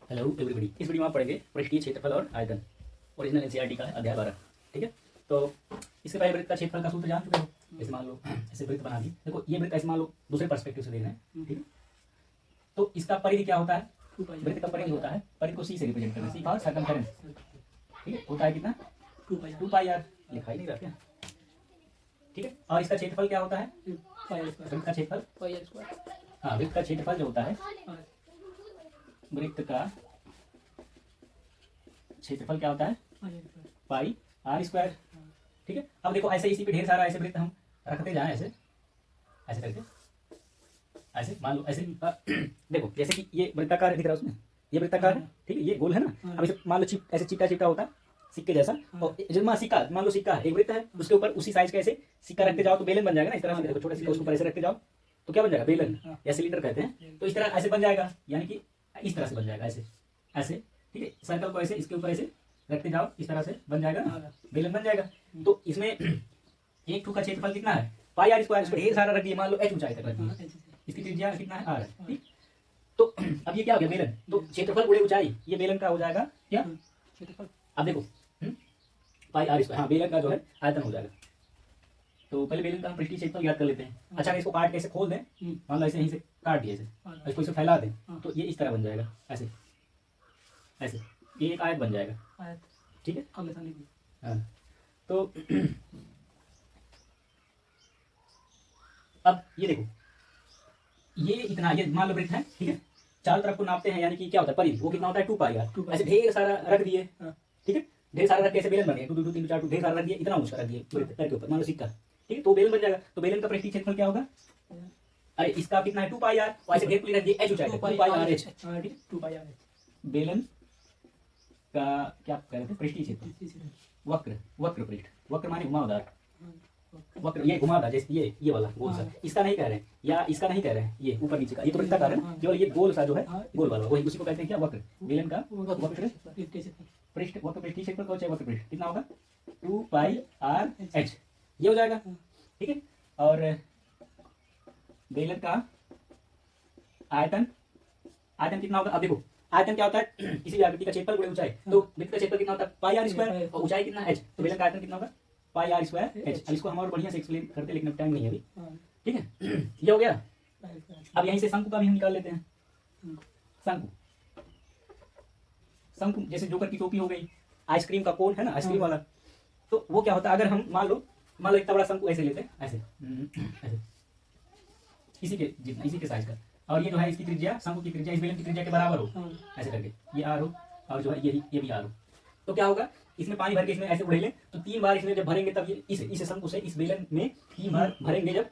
Hello everybody. इस video में आप पढ़ेंगे पृष्ठीय क्षेत्रफल और आयतन, ओरिजिनल एनसीईआरटी का है, अध्याय 12। ठीक है, तो इससे पहले वृत्त का क्षेत्रफल का सूत्र जान चुके हो। जैसे मान लो ऐसे वृत्त बना दी, देखो ये वृत्त ऐसे मान लो दूसरे पर्सपेक्टिव से देखना है। ठीक है, तो इसका परिधि क्या होता है? वृत्त का परिधि होता है, परिधि को सी से रिप्रेजेंट करना, सी फॉर सर्कमफेरेंस। ठीक है, होता है कितना? 2 पाई आर। लिखा ही नहीं रहा क्या? ठीक है, और इसका क्षेत्रफल क्या होता है? वृत्त का क्षेत्रफल, हाँ वृत्त का क्षेत्रफल जो होता है, वृत्त का क्षेत्रफल क्या होता है? पाई आर स्क्वायर। ठीक है, अब देखो ऐसे इसी पे ढेर सारा ऐसे वृत्त हम रखते जाएं, ऐसे ऐसे करके, ऐसे मान लो ऐसे देखो जैसे कि ये वृत्ताकार दिख रहा है, उसमें ये वृत्ताकार है। ठीक है, ये गोल है ना। अब इसे मान लो ऐसे चिपटा चिपटा होता है सिक्के जैसा, और जब सिक्का मान लो सिक्का एक वृत्त है, उसके ऊपर उसी साइज का ऐसे सिक्का रखते जाओ तो बेलन बन जाएगा ना। इस तरह से देखो, छोटा सिक्का उसके ऊपर ऐसे रखते जाओ तो क्या बन जाएगा? बेलन या सिलेंडर कहते हैं। तो इस तरह ऐसे बन जाएगा, यानी कि इस तरह से बन जाएगा, ऐसे ऐसे। ठीक है, सर्कल को ऐसे इसके ऊपर ऐसे रखते जाओ, इस तरह से बन जाएगा ना, बेलन बन जाएगा। तो इसमें एक टू का क्षेत्रफल कितना है? पाई आर स्क्वायर। ढेर सारा रख दिए, मान लो एच ऊंचाई तक रख दिए, इसकी त्रिज्या कितना है? आर है। ठीक, तो अब ये क्या हो गया? बेलन। तो क्षेत्रफल गुणे ऊंचाई, ये बेलन का हो जाएगा क्या? क्षेत्रफल। अब देखो पाई आर स्क्वायर, हाँ बेलन का जो है आयतन हो जाएगा। तो पहले बेलन का हम पृष्ठीय क्षेत्रफल याद कर लेते हैं। अच्छा, इसको काट के ऐसे खोल दें, मान लो ऐसे यहीं से काट दिए, ऐसे इसको इसे फैला दें तो ये इस तरह बन जाएगा, ऐसे ऐसे, ये एक आयत बन जाएगा। ठीक है, हाँ। तो अब ये देखो, ये इतना, ये मान लो वृत्त है। ठीक है, चारों तरफ को नापते हैं, यानी कि क्या होता है? परिधि वो कितना होता है? 2 पाई आर। ऐसे ढेर सारा रख दिए। ठीक है, ढेर सारा रख के ऐसे बेलन बन गया, 2 2 3 4 ढेर सारा रख दिया, इतना ऊंचा रख दिए वृत्त के ऊपर, मान लो सिक्का। ठीक है, तो बेलन बन जाएगा। तो बेलन का पृष्ठीय क्षेत्रफल क्या होगा? अरे इसका कितना है? 2 पाई आर। ऐसे ढेर को रख दिए, एच ऊंचाई 2 पाई आर एच। ठीक है, 2 पाई आर एच। बेलन का क्या कह रहे थे? पृष्ठीय क्षेत्रफल। वक्र, वक्र पृष्ठ, वक्र माने घुमावदार, वक्र ये घुमावदार, जैसे ये वाला गोल सा, इसका नहीं कह रहे हैं, या इसका नहीं कह रहे हैं, ये ऊपर नीचे का, ये तो वृत्ताकार है, केवल ये गोल सा जो है गोल वाला, वही उसी को कहते हैं क्या? वक्र। बेलन का वक्र पृष्ठ, वक्र पृष्ठीय क्षेत्रफल चाहे वक्र पृष्ठ कितना होगा? 2 पाई आर एच, ये हो जाएगा। ठीक है, और बेलन का आयतन, आयतन कितना होगा? अब देखो आयतन क्या होता है? किसी आकृति का क्षेत्रफल गुणे ऊंचाई। तो वृत्त का क्षेत्रफल कितना होता है? पाई आर स्क्वायर, और ऊंचाई कितना? एच। तो बेलन का आयतन कितना होगा? पाई आर स्क्वायर एच। अब इसको हम और बढ़िया से एक्सप्लेन करते, लेकिन टाइम नहीं है अभी। ठीक है, ये हो गया। अब यहीं से शंकु का भी हम निकाल लेते हैं। शंकु, शंकु जैसे जोकर की टोपी हो गई, आइसक्रीम का कोन है ना, आइसक्रीम वाला। तो वो क्या होता है? अगर हम मान लो इतना बड़ा शंकु ऐसे लेते हैं, ऐसे ऐसे, इसी के जितना, इसी के साइज का, और ये जो है इसकी त्रिज्या, शंकु की त्रिज्या इस बेलन की त्रिज्या के बराबर हो, ऐसे करके ये आर हो, और जो है ये भी आर हो। तो क्या होगा? इसमें पानी भर के इसमें ऐसे उड़ेलें तो 3 बार इसमें जब भरेंगे तब ये इस शंकु से इस बेलन में 3 बार भरेंगे जब,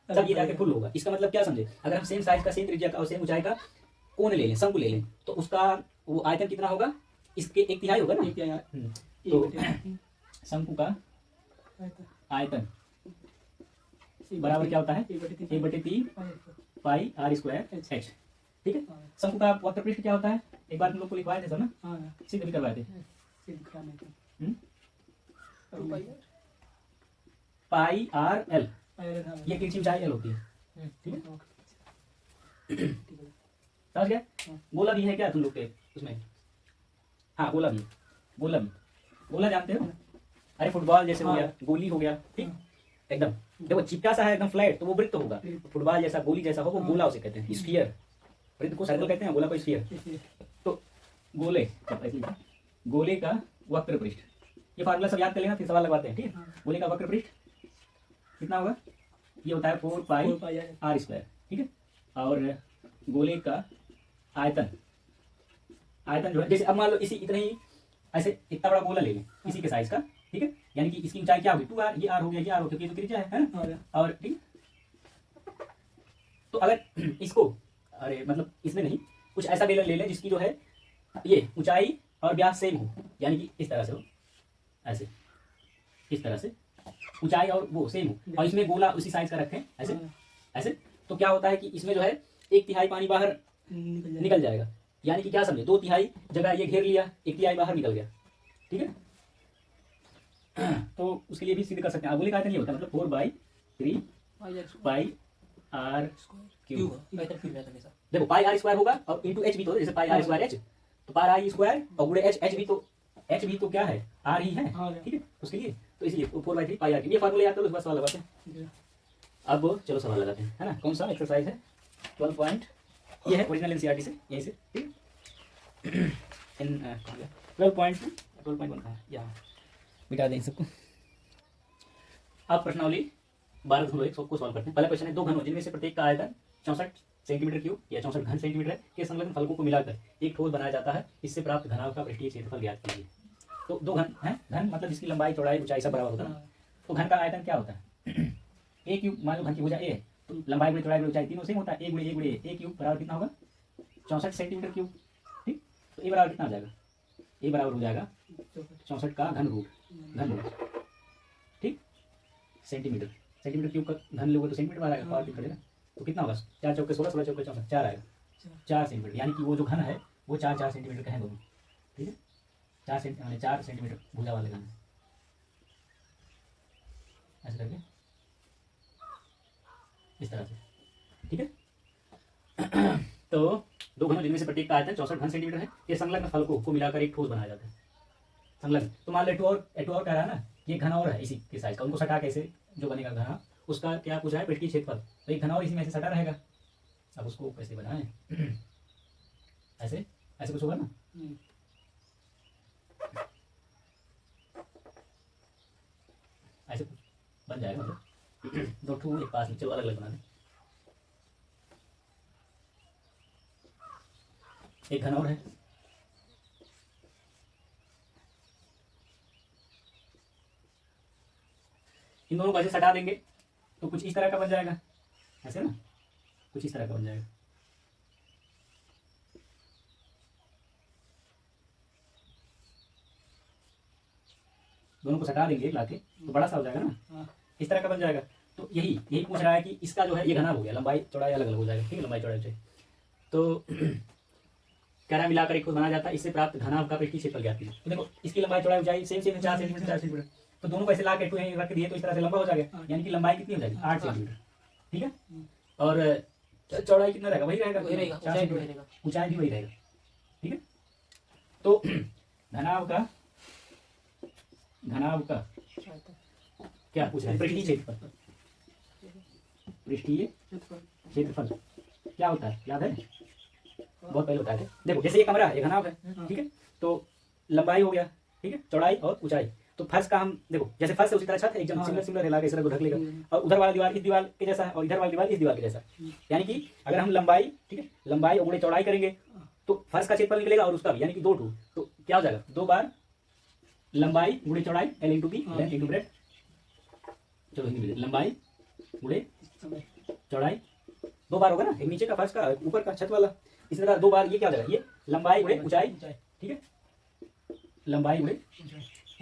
तब ये जाके फुल होगा। इसका मतलब क्या समझे? अगर हम सेम साइज का, सेम त्रिज्या का और सेम ऊंचाई का कोन ले लें, शंकु ले लें, तो उसका वो आयतन कितना होगा? इसके 1/3 होगा ना। तो शंकु का आयतन बराबर क्या होता है? 1/3 पाई आर स्क्वायर एच। ठीक है, शंकु का वक्र पृष्ठ क्या होता है? एक बार तुम लोग को लिखवाए थे सब ना, सिद्ध भी करवाए थे। पाई आर एल, ये किसी ऊंचाई एल होती है। ठीक है, समझ गया? गोला भी है क्या तुम लोग के उसमें? हाँ गोला भी, गोला भी, गोला जानते हो? अरे फुटबॉल जैसे हो गया, गोली हो गया। ठीक, एकदम देखो चिपटा सा है, एकदम फ्लैट, तो वो वृत्त होगा। फुटबॉल जैसा, गोली जैसा हो, वो गोला उसे कहते हैं। स्फीयर, वृत्त को सर्कल कहते हैं, गोला को स्फीयर। तो गोले, गोले का वक्र पृष्ठ, ये फार्मूला सब याद कर लेना, फिर सवाल लगवाते हैं। ठीक है, गोले का वक्र पृष्ठ कितना होगा? ये होता है 4 पाई आर स्क्वायर। ठीक है, और गोले का आयतन, आयतन जो है, जैसे अब मान लो इसी इतना ही ऐसे इतना बड़ा गोला ले लें, इसी के साइज का। ठीक है, यानी कि इसकी ऊंचाई क्या होगी? 2 आर, ये आर हो गया, ये आर हो गया, क्योंकि तो त्रिज्या है ना। और ठीक, तो अगर इसको, अरे मतलब इसमें नहीं, कुछ ऐसा बेलन ले लें जिसकी जो है ये ऊंचाई और व्यास सेम हो, यानी कि इस तरह से हो, ऐसे इस तरह से ऊंचाई और वो सेम हो, और इसमें गोला उसी साइज का रखें, ऐसे ऐसे। तो क्या होता है कि इसमें जो है 1/3 पानी बाहर निकल जाएगा, यानी कि क्या समझे? 2/3 जगह ये घेर लिया, 1/3 बाहर निकल गया। ठीक है, तो उसके लिए भी सिद्ध कर सकते हैं। गोले का आयतन ये होता है, मतलब 4/3 पाई आर क्यूब। देखो पाई आर स्क्वायर होगा और इंटू एच भी तो, जैसे पाई आर स्क्वायर एच, तो पार आई स्क्वायर और गुणे एच भी तो क्या है, आर ही है, ठीक है उसके लिए। तो इसलिए 4/3 पाई आर, ये फार्मूला याद करो, बस सवाल लगाते हैं। अब चलो सवाल लगाते हैं, है ना। कौन सा एक्सरसाइज है 12 पॉइंट, ये है ओरिजिनल एनसीईआरटी से, यहीं से, ठीक है। 12.1 का यहाँ मिटा दें सबको। अब प्रश्नावली 12 घनों को सॉल्व करते हैं। पहला क्वेश्चन है, 2 घनों जिनमें से प्रत्येक का आयतन 64 सेंटीमीटर क्यूब या 64 घन सेंटीमीटर है के संलग्न फलकों को मिलाकर एक ठोस बनाया जाता है, इससे प्राप्त घनाभ का पृष्ठीय क्षेत्रफल ज्ञात कीजिए। तो 2 घन है, घन मतलब जिसकी लंबाई चौड़ाई ऊंचाई सब बराबर होता है। तो घन का आयतन क्या होता है, ए क्यूब, मान लो घन की भुजा ए है, तो लंबाई गुणे चौड़ाई गुणे ऊंचाई तीनों सेम होता है, ए गुणे ए क्यूब बराबर कितना होगा 64 सेंटीमीटर क्यूब, ठीक। तो ए बराबर कितना हो जाएगा, ए बराबर हो जाएगा 64 का घन रूट, ठीक, सेंटीमीटर क्यूब का घन लोगे तो सेंटीमीटर आ जाएगा, पावर कितना देगा, तो कितना होगा 4 चौके 16, 16 चौके 64, 4 आएगा, 4 सेंटीमीटर। यानी कि वो जो घन है वो 4 सेंटीमीटर का है दोनों, ठीक है। 4 सेंटीमीटर भुजा वाले घन, ऐसे करके इस तरह से, ठीक है। तो 2 घनों जिनमें से प्रत्येक का आयतन 64 घन सेंटीमीटर है, ये संलग्न फलकों को मिलाकर एक ठोस बनाया जाता है, संलग्न। तो मान लो एटू और कह रहा है ना, ये घना और है इसी के साइज का, उनको सटा कैसे जो बनेगा घना, उसका क्या पूछा है, पृष्ठीय क्षेत्रफल। तो एक घना और इसी में से सटा रहेगा, अब उसको कैसे बनाएं, ऐसे ऐसे कुछ होगा ना, ऐसे कुछ बन जाएगा, मतलब 2 ठू एक पास में, चलो अलग अलग बना दें। एक घन और है, इन दोनों को ऐसे सटा देंगे तो कुछ इस तरह का बन जाएगा, ऐसे ना, कुछ इस तरह का बन जाएगा। दोनों को सटा देंगे लाके तो बड़ा सा हो जाएगा ना, इस तरह का बन जाएगा। तो यही पूछ रहा है कि इसका जो है ये घना हो गया, लंबाई चौड़ाई अलग अलग हो जाएगा, ठीक है, लंबाई चौड़ाई चाहिए। तो कह रहा मिलाकर एक ठोस बनाया जाता है, इससे प्राप्त घनाभ का पृष्ठीय क्षेत्रफल ज्ञात कीजिए। तो देखो इसकी लंबाई चौड़ाई ऊंचाई सेम 4 सेंटीमीटर 4 सेंटीमीटर, तो दोनों को ऐसे ला के रख दिए तो इस तरह से लंबा हो जाएगा, यानी कि लंबाई कितनी हो जाएगी 8 सेंटीमीटर, ठीक है। और चौड़ाई कितना रहेगा, वही रहेगा 4 सेंटीमीटर, ऊंचाई भी वही रहेगा, ठीक है। तो घनाभ का क्या पूछ रहा है, पृष्ठीय क्षेत्रफल, पृष्ठीय क्षेत्रफल क्या होता है याद है, बहुत पहले बताया था। देखो जैसे ये कमरा है, ये घनाभ है, ठीक है, तो लंबाई हो गया, ठीक है, चौड़ाई और ऊंचाई। तो फर्श का हम देखो जैसे फर्श है उसी तरह छत है, एकदम सिमिलर हिला के इस तरह को ढक लेगा, और उधर वाला दीवार इस दीवार के जैसा है और इधर वाली दीवार इस दीवार के जैसा। यानी कि अगर हम लंबाई, ठीक है, लंबाई और गुणे चौड़ाई करेंगे तो फर्श का क्षेत्रफल निकलेगा और उसका भी, यानी कि 2 टू, तो क्या हो जाएगा 2 बार लंबाई गुणे चौड़ाई L into B length into breadth, चलो हिंदी में लंबाई गुणे चौड़ाई 2 बार होगा ना, एक नीचे का फर्श का ऊपर का छत वाला, इसी तरह 2 बार ये क्या हो जाएगा, ये लंबाई गुणे ऊंचाई, ठीक है, लंबाई गुणे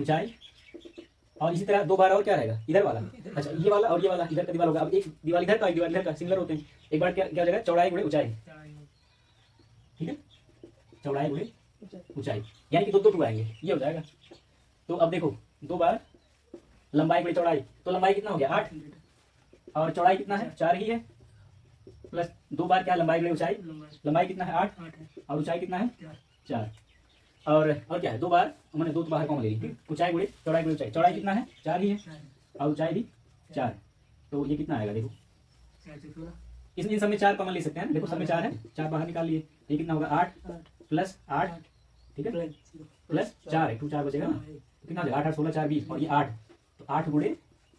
ऊंचाई। और इसी तरह 2 बार और क्या रहेगा इधर वाला, अच्छा ये वाला और ये वाला इधर का दीवार होगा। अब एक दीवार इधर का एक दीवार इधर का सिमिलर होते हैं, एक बार क्या क्या हो जाएगा चौड़ाई गुणे ऊंचाई, ठीक है, चौड़ाई गुणे ऊंचाई, यानी कि 2 टू आएंगे, ये हो जाएगा। तो अब देखो 2 बार लंबाई गुणे चौड़ाई, तो लंबाई कितना हो गया 8 और चौड़ाई कितना है 4 ही है, प्लस 2 बार क्या लंबाई गुणे ऊंचाई, लंबाई कितना है 8 और ऊंचाई कितना है 4, और क्या है 2 बार मैंने 2 बाहर कॉमन ले ली, ठीक, ऊंचाई गुणे चौड़ाई गुणे ऊंचाई, चौड़ाई कितना है 4 ही है और ऊंचाई भी 4, तो ये कितना आएगा देखो, इन सब में 4 कॉमन ले सकते हैं, देखो सब में 4 है, 4 बाहर निकाल लिए, ये कितना होगा 8 प्लस 8, ठीक है, प्लस 4 है, 4 बचेगा ना, तो कितना हो जाएगा 8 8 16 4 20 और ये 8, तो 8 गुणे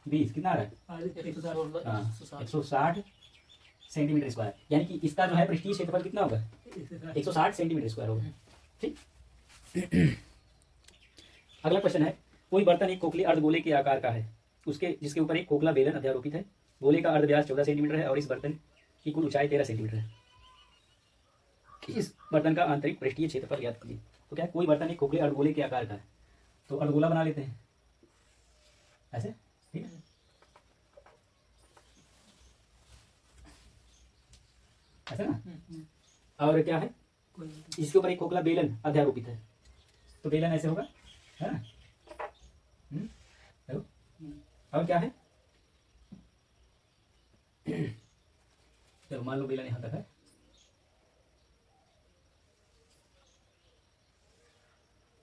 20 कितना आ रहा है 160 सेंटीमीटर स्क्वायर, यानी कि इसका जो है पृष्ठीय क्षेत्रफल कितना होगा 160 सेंटीमीटर स्क्वायर होगा, ठीक। अगला क्वेश्चन है, कोई बर्तन एक खोखले अर्धगोले के आकार का है, उसके जिसके ऊपर एक खोखला बेलन अध्यारोपित है, गोले का अर्ध व्यास 14 सेंटीमीटर है और इस बर्तन की कुल ऊंचाई 13 सेंटीमीटर है, इस बर्तन का आंतरिक पृष्ठीय क्षेत्रफल ज्ञात कीजिए। तो क्या कोई बर्तन एक खोखले अर्धगोले के आकार का है, तो अर्धगोला बना लेते हैं ऐसे, ठीक है, ऐसा ना, और क्या है इसके ऊपर एक खोखला बेलन अध्यारोपित है, तो बेलन ऐसे होगा, है ना, देखो, और क्या है, चलो मान लो बेलन यहाँ तक है,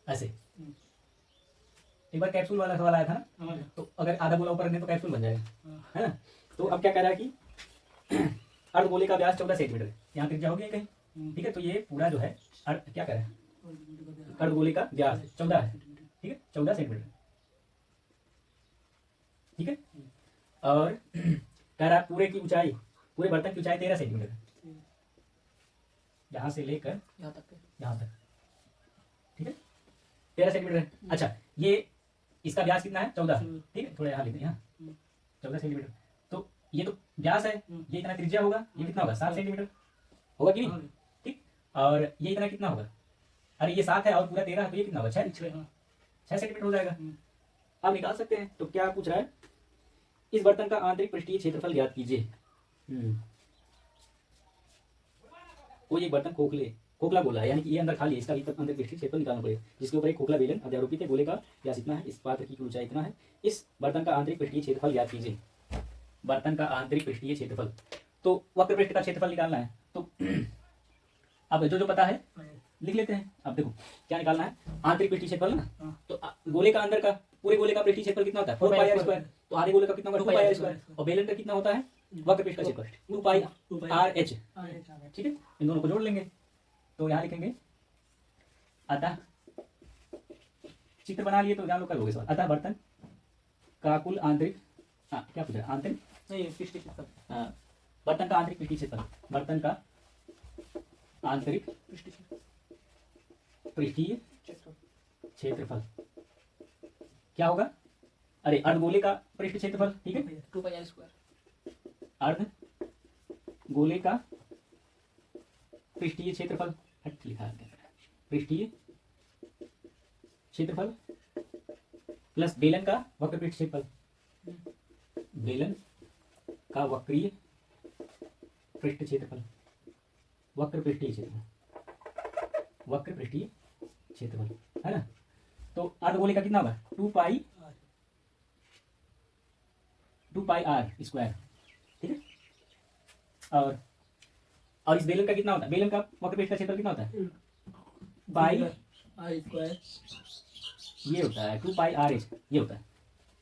ऐसे। एक बार कैप्सूल वाला सवाल आया था ना, तो अगर आधा गोला ऊपर रखने तो कैप्सूल बन जाएगा, है ना। तो अब क्या कह रहा है कि अर्धगोले का व्यास 14 सेंटीमीटर है, यहाँ त्रिज्या हो गई कहीं, ठीक है। तो ये पूरा जो है क्या कह रहा है, अर्धगोले का व्यास 14 है, ठीक है, 14 सेंटीमीटर, ठीक है। और कह रहा है पूरे की ऊंचाई, पूरे बर्तन की ऊंचाई 13 सेंटीमीटर है, यहाँ से लेकर यहाँ तक, ठीक है, 13 सेंटीमीटर है। अच्छा, ये इसका व्यास कितना है, 14, ठीक है, थोड़ा यहाँ लिखते हैं, यहाँ 14 सेंटीमीटर। तो ये तो व्यास है, ये इतना त्रिज्या होगा, ये कितना होगा, 7 सेंटीमीटर होगा कि नहीं, ठीक। और ये इतना कितना होगा, अरे ये 7 है और पूरा 13 है, तो ये कितना होगा, 6 सेंटीमीटर हो जाएगा। अब निकाल सकते हैं। तो क्या पूछ रहा है, इस बर्तन का आंतरिक पृष्ठीय क्षेत्रफल ज्ञात कीजिए। कोई एक बर्तन खोखला बोला है, यानी कि ये अंदर खाली है, इसका आंतरिक पृष्ठीय क्षेत्रफल निकालना पड़ेगा, जिसके ऊपर एक खोखला बेलन अध्यारोपित है, गोले का व्यास इतना है, इस पात्र की ऊंचाई इतना है, इस बर्तन का आंतरिक पृष्ठीय क्षेत्रफल ज्ञात कीजिए। बर्तन का आंतरिक पृष्ठीय क्षेत्रफल, तो वक्र पृष्ठ का क्षेत्रफल निकालना है। तो अब जो पता है लिख लेते हैं। अब देखो क्या निकालना है, आंतरिक पृष्ठीय क्षेत्रफल ना, तो गोले का अंदर का, पूरे गोले का पृष्ठीय क्षेत्रफल कितना होता है, 4 पाई आर स्क्वायर, तो आधे गोले का कितना होगा, 2 पाई आर स्क्वायर, और बेलन का कितना होता है, वक्र पृष्ठ का क्षेत्रफल 2 पाई आर एच, ठीक है। इन दोनों को जोड़ लेंगे, तो यहाँ लिखेंगे अतः, चित्र बना लिए तो जान लो, करोगे सवाल। अतः बर्तन का कुल आंतरिक, क्या पूछा, आंतरिक नहीं पृष्ठीय क्षेत्रफल, बर्तन का आंतरिक पृष्ठीय क्षेत्रफल, बर्तन का आंतरिक पृष्ठीय क्षेत्रफल क्या होगा, अरे अर्धगोले का पृष्ठ क्षेत्रफल, ठीक है, 2 पाई आर स्क्वायर, अर्धगोले का पृष्ठीय क्षेत्रफल, लिखा है पृष्ठीय क्षेत्रफल प्लस बेलन का वक्र पृष्ठ क्षेत्रफल, बेलन का वक्रीय पृष्ठ क्षेत्रफल, वक्र पृष्ठीय क्षेत्रफल, वक्र पृष्ठीय क्षेत्रफल, है ना। तो अर्धगोले का कितना होगा, 2 पाई आर स्क्वायर, ठीक है। और इस बेलन का कितना होता है, बेलन का वक्र पृष्ठ का क्षेत्रफल कितना होता है, पाई आर स्क्वायर, ये होता है 2 पाई आर एच, ये होता है,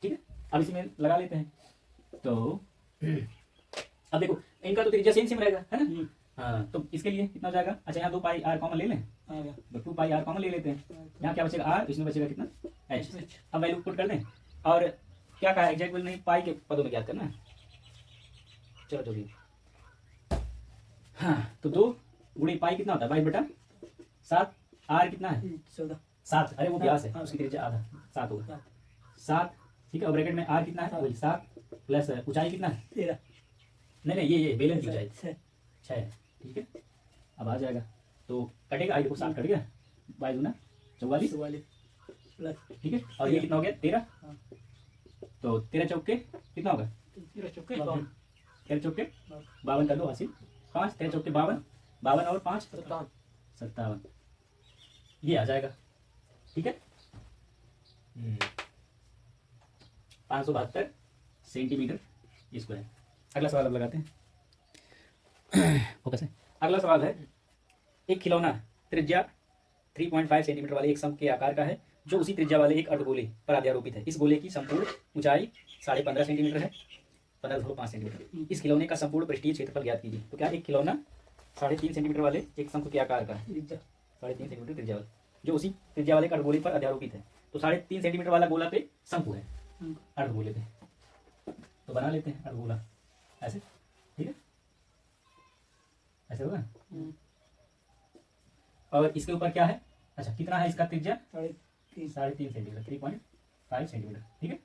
ठीक है। अब इसी में लगा लेते हैं। तो अब देखो इनका तो त्रिज्या सेम रहेगा, है ना। हाँ, तो इसके लिए कितना हो जाएगा, अच्छा यहाँ 2 पाई आर कॉमन ले लें, तो 2 पाई आर कॉमन ले लेते हैं, यहाँ क्या बचेगा आर, इसमें बचेगा कितना एच। अब वैल्यू पुट कर दें, और क्या कहा एग्जैक्ट वैल्यू नहीं, पाई के पदों में ज्ञात करना है। चलो जो भी, हाँ, तो 2 गुणे पाई कितना होता है, 22/7, आर कितना है 7, अरे वो व्यास है, उसकी त्रिज्या आधा 7 होगा, 7, ठीक है। और ब्रैकेट में आर कितना है, वही 7 प्लस ऊंचाई कितना है 13, नहीं ये बेलन की ऊंचाई 6, ठीक है। अब आ जाएगा, तो कटेगा, आई देखो 7 कट गया, 22 दूना 44 प्लस, ठीक है। और ये कितना हो गया 13, तो 13 चौके कितना होगा, 13 चौके 52 कर लो हासिल, 5 13 चौके 52 और 5 57, ये आ जाएगा, ठीक है। 572 सेंटीमीटर स्क्वायर। अगला सवाल अब लगाते हैं, फोकस है। अगला सवाल है, एक खिलौना त्रिज्या 3.5 सेंटीमीटर वाले एक शंख के आकार का है, जो उसी त्रिज्या वाले एक अर्धगोले पर अध्यारोपित है। इस गोले की संपूर्ण ऊंचाई 15.5 सेंटीमीटर है, 15.5 सेंटीमीटर। इस खिलौने का संपूर्ण पृष्ठीय क्षेत्रफल ज्ञात कीजिए। तो क्या एक खिलौना 3.5 सेंटीमीटर वाले एक शंख के आकार का है, 3.5 सेंटीमीटर त्रिज्या वाला, जो उसी त्रिज्या वाले अर्धगोले पर अध्यारोपित है। तो 3.5 सेंटीमीटर वाला गोला पे शंकु है, अर्धगोले पे, तो बना लेते हैं अर्धगोला ऐसे, ठीक है, ऐसे होगा। और इसके ऊपर क्या है, अच्छा कितना है इसका त्रिज्या 3.5 सेंटीमीटर, 3.5 सेंटीमीटर, ठीक है।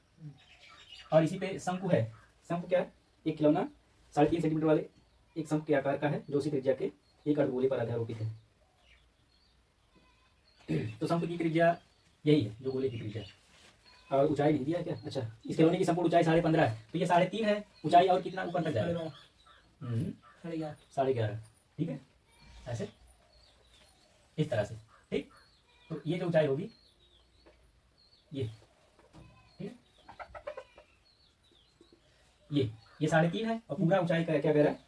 और इसी पे शंकु है, शंकु क्या है, एक खिलौना 3.5 सेंटीमीटर वाले एक शंकु के आकार का है, जो उसी त्रिज्या के एक अर्धगोले पर अध्यारोपित है। तो शंकु की त्रिज्या यही है जो गोले की त्रिज्या, और ऊंचाई नहीं दिया है क्या, अच्छा इस खिलौने की संपूर्ण ऊंचाई 15.5 है, तो ये 3.5 है ऊंचाई, और कितना ऊपर तक जाएगा 11.5, ठीक है, ऐसे इस तरह से, ठीक। तो ये जो ऊंचाई होगी ये, ठीक है, ये 3.5 है, और पूरा ऊंचाई का क्या कह रहा है,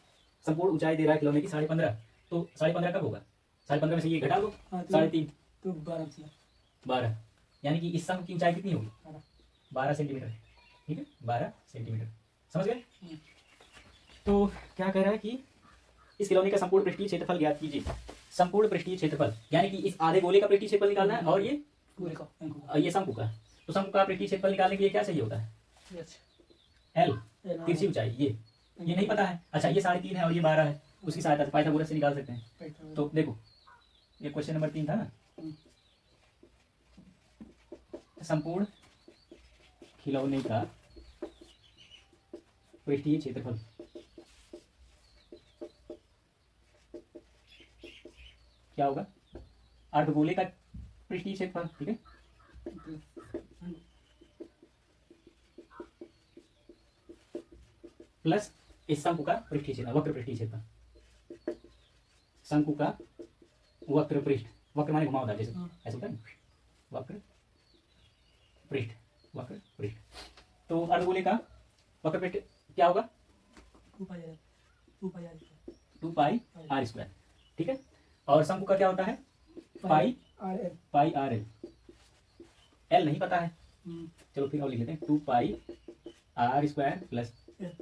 संपूर्ण ऊंचाई दे रहा है खिलौने की 15.5, तो 15.5 कब होगा, 15.5 में से ये घटा लो 3.5, तो 12, यानी कि इस शंकु की ऊंचाई कितनी होगी? 12 सेंटीमीटर। ठीक है, 12 सेंटीमीटर। समझ गए? तो क्या कह रहा है कि इस खिलौने का संपूर्ण पृष्ठीय क्षेत्रफल ज्ञात कीजिए। संपूर्ण पृष्ठीय क्षेत्रफल यानी कि इस आधे गोले का पृष्ठीय क्षेत्रफल निकालना है, और ये शंकु का। तो शंकु का पृष्ठीय क्षेत्रफल निकालने के लिए क्या चाहिए होता है? एल, तिरछी ऊंचाई। ये नहीं पता है। अच्छा, ये 3.5 है और ये 12 है, उसकी सहायता से पाइथागोरस से निकाल सकते हैं। तो देखो, ये क्वेश्चन नंबर 3 था ना। संपूर्ण खिलौने का पृष्ठीय क्षेत्रफल क्या होगा? अर्धगोले का पृष्ठीय क्षेत्रफल। ठीक है, प्लस इस शंकु का पृष्ठीय क्षेत्रफल, वक्र पृष्ठीय क्षेत्रफल। शंकु का वक्र पृष्ठ, वक्र माने घुमावदार, जैसे ऐसा होता है ना, वक्र पृष्ठ, वक्र पृष्ठ। तो अर्धगोले का वक्र पृष्ठ क्या होगा? 2 पाई आर स्क्वायर। ठीक है, और शंकु का क्या होता है? पाई आर एल। एल नहीं पता है, चलो फिर और लिख लेते हैं। 2 pi R square plus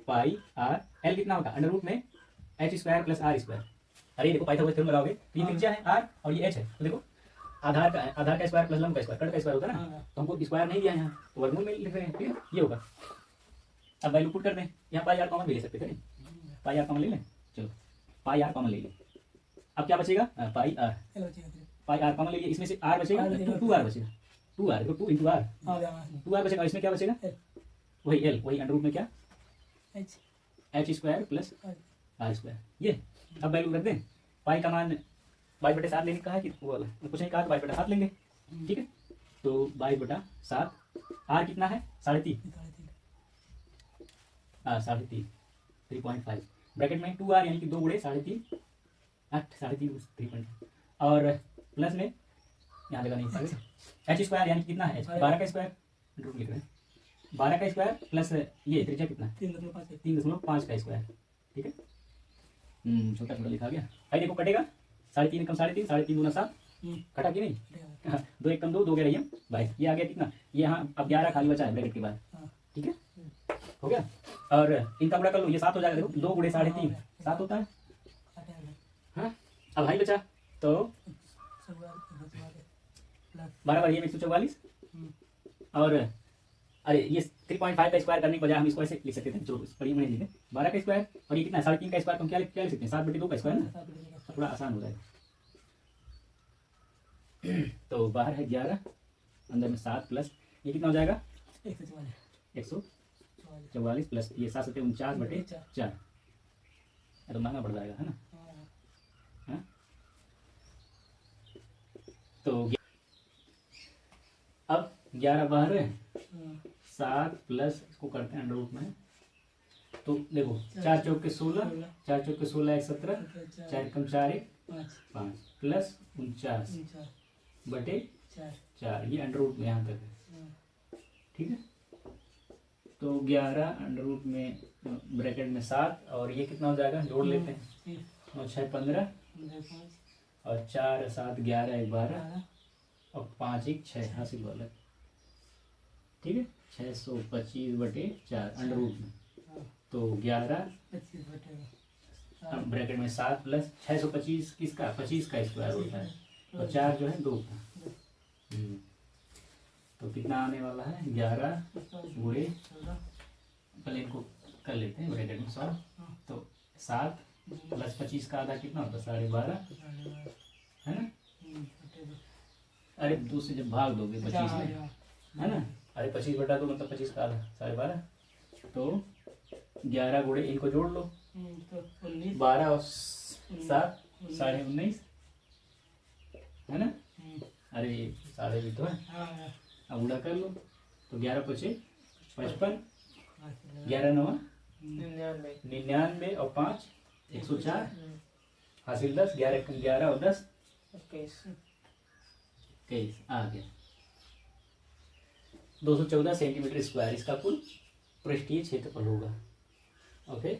pi R. L कितना होगा? अंडर रूट में H square plus R square. अरे देखो, पाइथागोरस थ्योरम लगाओगे तो ये त्रिज्या है आर और ये एच है। तो देखो, आधार का स्क्वायर प्लस लंब का स्क्वायर, कर्ण का स्क्वायर होता है ना, तो हमको स्क्वायर नहीं दिया है यहाँ, तो वर्गमूल में लिख रहे हैं। ठीक है, ये होगा। अब वैल्यू पुट कर दें, यहाँ पाई आर कॉमन भी ले सकते थे, पाई आर कॉमन ले लें। चलो, पाई आर कॉमन ले लें। अब क्या बचेगा? पाई आर कॉमन ले लिया, इसमें से आर बचेगा, 2 आर बचेगा। 2 आर, 2 इंटू आर, 2 आर बचेगा। इसमें क्या बचेगा? वही एल, वही अंडर रूट में क्या? H square plus R square. ये अब वैल्यू रख दें। पाई का मान 22/7 लेने का है कि वो वाला कुछ नहीं कहा, तो 22/7 लेंगे। ठीक है, तो 22/7। आर कितना है? 3.5। 3.5, 3.5 ब्रैकेट में 2 आर यानी कि 2 गुणे 3.5, 8, 3.5, 3.5, और प्लस में यहाँ जगह नहीं पाएगा। एच स्क्वायर यानी कि कितना है? 12 का स्क्वायर, रूट लिख रहे हैं, 12 का स्क्वायर प्लस ये त्रिज्या कितना? 3.5 का स्क्वायर। ठीक है, छोटा छोटा लिखा गया। आई देखो, कटेगा 3.5 कम 3.5, 3.5 दूना 7, कटा कि नहीं? 2 1 कम 2, 2 11 22। ये आ गया कितना? ये यहाँ अब 11 खाली बचा है ब्रैकेट के बाद। ठीक है, हो गया। और इनका गुणा कर लो, ये 7 हो जाएगा। देखो, 2 गुणे 3.5 7 होता है। हाँ, अब भाई बचा तो 12 बार ये 144। और अरे ये 3.5 का स्क्वायर करने के बजाय हम इसको ऐसे लिख सकते थे। जो बड़ी में लिखे 12 का स्क्वायर, और ये कितना है? 3.5 का स्क्वायर। तो हम क्या लिख सकते हैं? 7/2 का स्क्वायर ना, थोड़ा आसान हो जाएगा। तो बाहर है 11, अंदर में 7 प्लस ये कितना हो जाएगा? 144 प्लस ये 7 7 49/4। तो महंगा पड़ जाएगा, है ना? हाँ? तो अब 11 बाहर है, 7 प्लस इसको करते हैं अंडर रूट में। तो देखो, 4 चौक के 16, 4 चौक के 16 1 17, 4 कम 4 1 5 प्लस 49/4। ये अंडर रूट में यहाँ तक है। ठीक है, तो 11 अंडर रूट में ब्रैकेट में 7, और ये कितना हो जाएगा? जोड़ लेते हैं, 9 6 15, और 4 7 11 1 12, और 5 1 6 हासिल वाला। ठीक है, 625/4 अंडर रूट में। तो 11 ब्रैकेट में 7 प्लस 625 किसका? 25 का स्क्वायर होता है, और 4 जो है 2 का। तो कितना आने वाला है? 11 गुणे, पहले इनको कर लेते हैं ब्रैकेट में 100। तो 7 प्लस 25 का आधा कितना होता है? 12.5, है ना? अरे 2 से जब भाग दोगे 25 में, है ना? अरे 25/2 मतलब 25 का आधा 12.5। तो 11 गुणे, इनको जोड़ लो, 12 और 7 19.5, है ना? अरे साढ़े भी तो है। अब गुणा कर लो, तो 11 5 55, 11 9 99, और 5 104, हासिल 10, 11 और 10 21 आ गया। 214 सेंटीमीटर स्क्वायर इसका कुल पृष्ठीय क्षेत्रफल होगा। ओके।